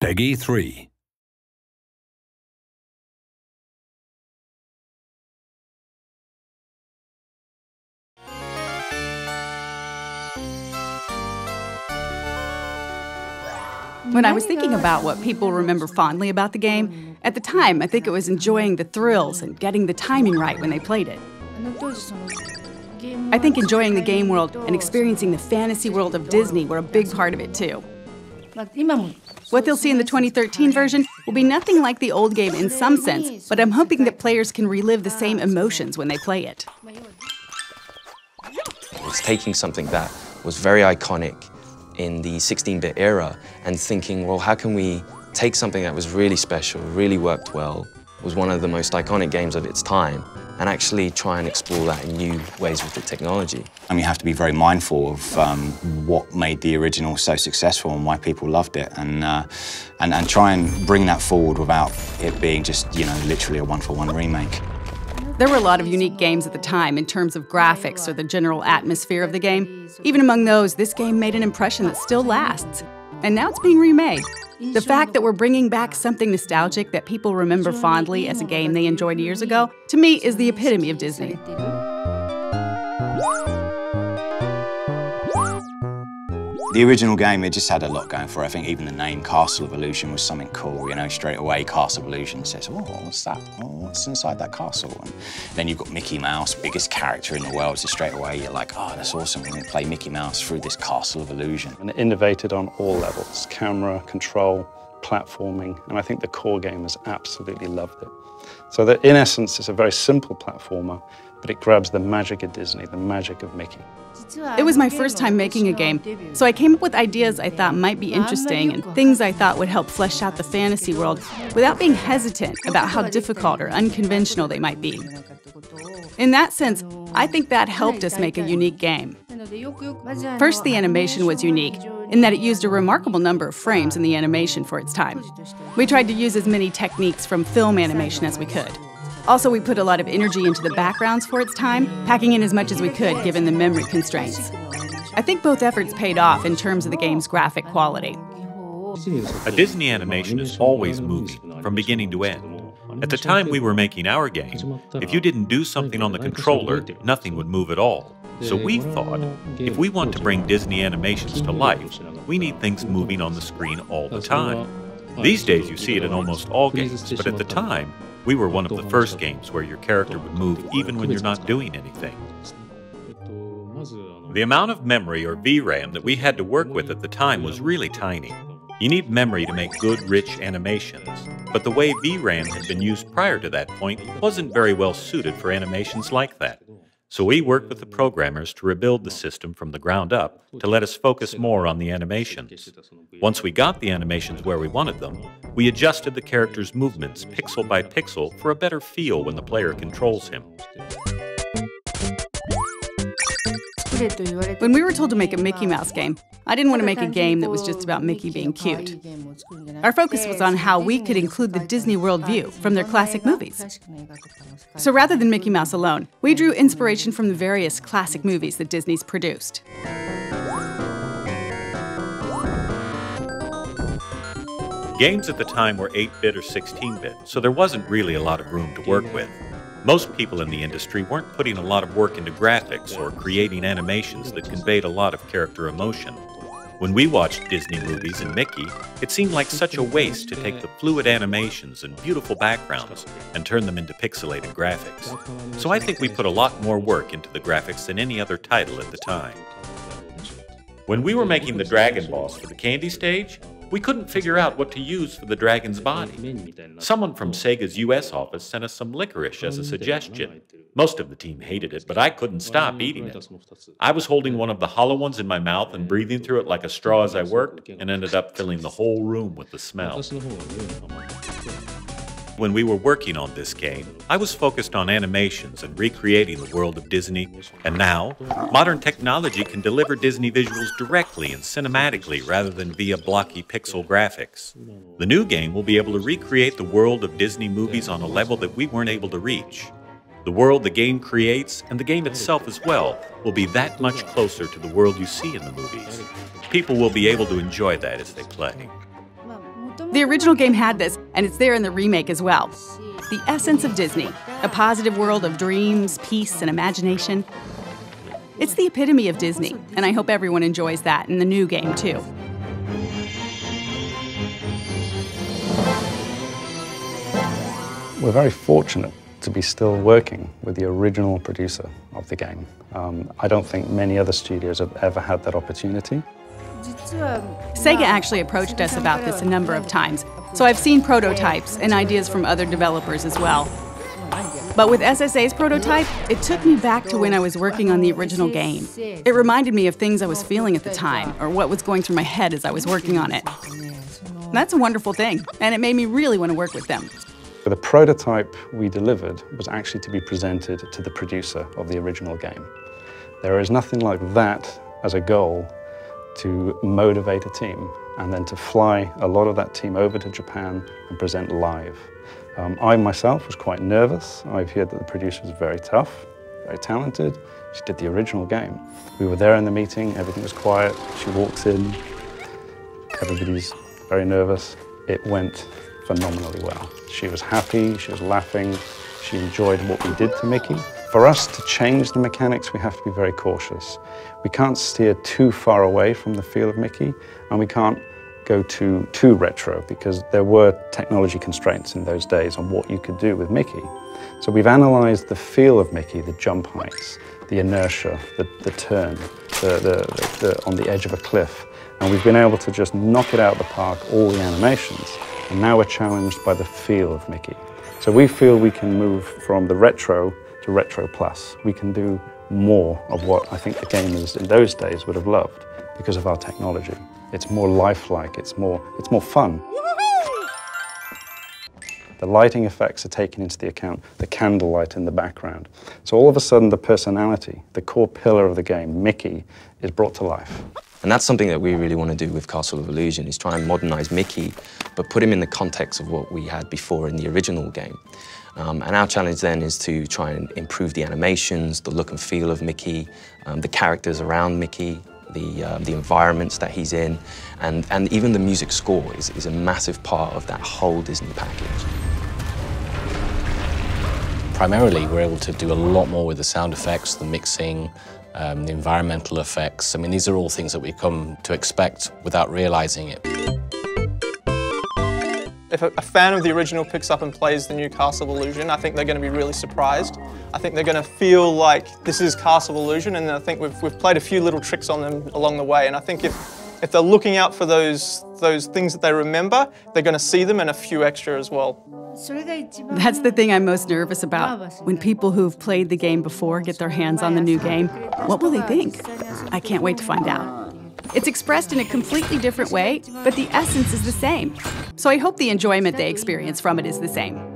Peggy 3. When I was thinking about what people remember fondly about the game, at the time I think it was enjoying the thrills and getting the timing right when they played it. I think enjoying the game world and experiencing the fantasy world of Disney were a big part of it too. What they'll see in the 2013 version will be nothing like the old game in some sense, but I'm hoping that players can relive the same emotions when they play it. It's taking something that was very iconic in the 16-bit era and thinking, well, how can we take something that was really special, really worked well, was one of the most iconic games of its time, and actually try and explore that in new ways with the technology. And you have to be very mindful of what made the original so successful and why people loved it, and try and bring that forward without it being just, you know, literally a one-for-one remake. There were a lot of unique games at the time in terms of graphics or the general atmosphere of the game. Even among those, this game made an impression that still lasts. And now it's being remade. The fact that we're bringing back something nostalgic that people remember fondly as a game they enjoyed years ago, to me, is the epitome of Disney. The original game, it just had a lot going for it. I think even the name Castle of Illusion was something cool, you know, straight away Castle of Illusion says, oh, what's that? Oh, what's inside that castle? And then you've got Mickey Mouse, biggest character in the world, so straight away you're like, oh, that's awesome, we're going to play Mickey Mouse through this Castle of Illusion. And it innovated on all levels, camera, control, platforming, and I think the core gamers absolutely loved it. So that in essence, it's a very simple platformer, but it grabs the magic of Disney, the magic of Mickey. It was my first time making a game, so I came up with ideas I thought might be interesting and things I thought would help flesh out the fantasy world without being hesitant about how difficult or unconventional they might be. In that sense, I think that helped us make a unique game. First, the animation was unique in that it used a remarkable number of frames in the animation for its time. We tried to use as many techniques from film animation as we could. Also, we put a lot of energy into the backgrounds for its time, packing in as much as we could given the memory constraints. I think both efforts paid off in terms of the game's graphic quality. A Disney animation is always moving, from beginning to end. At the time we were making our game, if you didn't do something on the controller, nothing would move at all. So we thought, if we want to bring Disney animations to life, we need things moving on the screen all the time. These days you see it in almost all games, but at the time, we were one of the first games where your character would move even when you're not doing anything. The amount of memory, or VRAM, that we had to work with at the time was really tiny. You need memory to make good, rich animations, but the way VRAM had been used prior to that point wasn't very well suited for animations like that. So we worked with the programmers to rebuild the system from the ground up to let us focus more on the animations. Once we got the animations where we wanted them, we adjusted the character's movements pixel by pixel for a better feel when the player controls him. When we were told to make a Mickey Mouse game, I didn't want to make a game that was just about Mickey being cute. Our focus was on how we could include the Disney World view from their classic movies. So rather than Mickey Mouse alone, we drew inspiration from the various classic movies that Disney's produced. Games at the time were 8-bit or 16-bit, so there wasn't really a lot of room to work with. Most people in the industry weren't putting a lot of work into graphics or creating animations that conveyed a lot of character emotion. When we watched Disney movies and Mickey, it seemed like such a waste to take the fluid animations and beautiful backgrounds and turn them into pixelated graphics. So I think we put a lot more work into the graphics than any other title at the time. When we were making the Dragon Boss for the Candy stage, we couldn't figure out what to use for the dragon's body. Someone from Sega's US office sent us some licorice as a suggestion. Most of the team hated it, but I couldn't stop eating it. I was holding one of the hollow ones in my mouth and breathing through it like a straw as I worked, and ended up filling the whole room with the smell. When we were working on this game, I was focused on animations and recreating the world of Disney, and now, modern technology can deliver Disney visuals directly and cinematically rather than via blocky pixel graphics. The new game will be able to recreate the world of Disney movies on a level that we weren't able to reach. The world the game creates, and the game itself as well, will be that much closer to the world you see in the movies. People will be able to enjoy that as they play. The original game had this, and it's there in the remake as well. The essence of Disney, a positive world of dreams, peace, and imagination. It's the epitome of Disney, and I hope everyone enjoys that in the new game, too. We're very fortunate to be still working with the original producer of the game. I don't think many other studios have ever had that opportunity. Sega actually approached us about this a number of times, so I've seen prototypes and ideas from other developers as well. But with SSA's prototype, it took me back to when I was working on the original game. It reminded me of things I was feeling at the time, or what was going through my head as I was working on it. That's a wonderful thing, and it made me really want to work with them. The prototype we delivered was actually to be presented to the producer of the original game. There is nothing like that as a goal to motivate a team and then to fly a lot of that team over to Japan and present live. I myself was quite nervous. I've heard that the producer was very tough, very talented. She did the original game. We were there in the meeting, everything was quiet. She walks in, everybody's very nervous. It went phenomenally well. She was happy, she was laughing, she enjoyed what we did to Mickey. For us to change the mechanics, we have to be very cautious. We can't steer too far away from the feel of Mickey, and we can't go too retro, because there were technology constraints in those days on what you could do with Mickey. So we've analyzed the feel of Mickey, the jump heights, the inertia, the turn, on the edge of a cliff, and we've been able to just knock it out of the park, all the animations. And now we're challenged by the feel of Mickey. So we feel we can move from the retro to retro plus. We can do more of what I think the gamers in those days would have loved because of our technology. It's more lifelike, it's more fun. The lighting effects are taken into the account, the candlelight in the background. So all of a sudden the personality, the core pillar of the game, Mickey, is brought to life. And that's something that we really want to do with Castle of Illusion, is try and modernize Mickey, but put him in the context of what we had before in the original game. And our challenge then is to try and improve the animations, the look and feel of Mickey, the characters around Mickey, the environments that he's in, and even the music score is a massive part of that whole Disney package. Primarily, we're able to do a lot more with the sound effects, the mixing, the environmental effects. I mean, these are all things that we come to expect without realizing it. If a fan of the original picks up and plays the new Castle of Illusion, I think they're going to be really surprised. I think they're going to feel like this is Castle of Illusion, and I think we've played a few little tricks on them along the way. And I think if they're looking out for those things that they remember, they're going to see them and a few extra as well. That's the thing I'm most nervous about. When people who've played the game before get their hands on the new game, what will they think? I can't wait to find out. It's expressed in a completely different way, but the essence is the same. So I hope the enjoyment they experience from it is the same.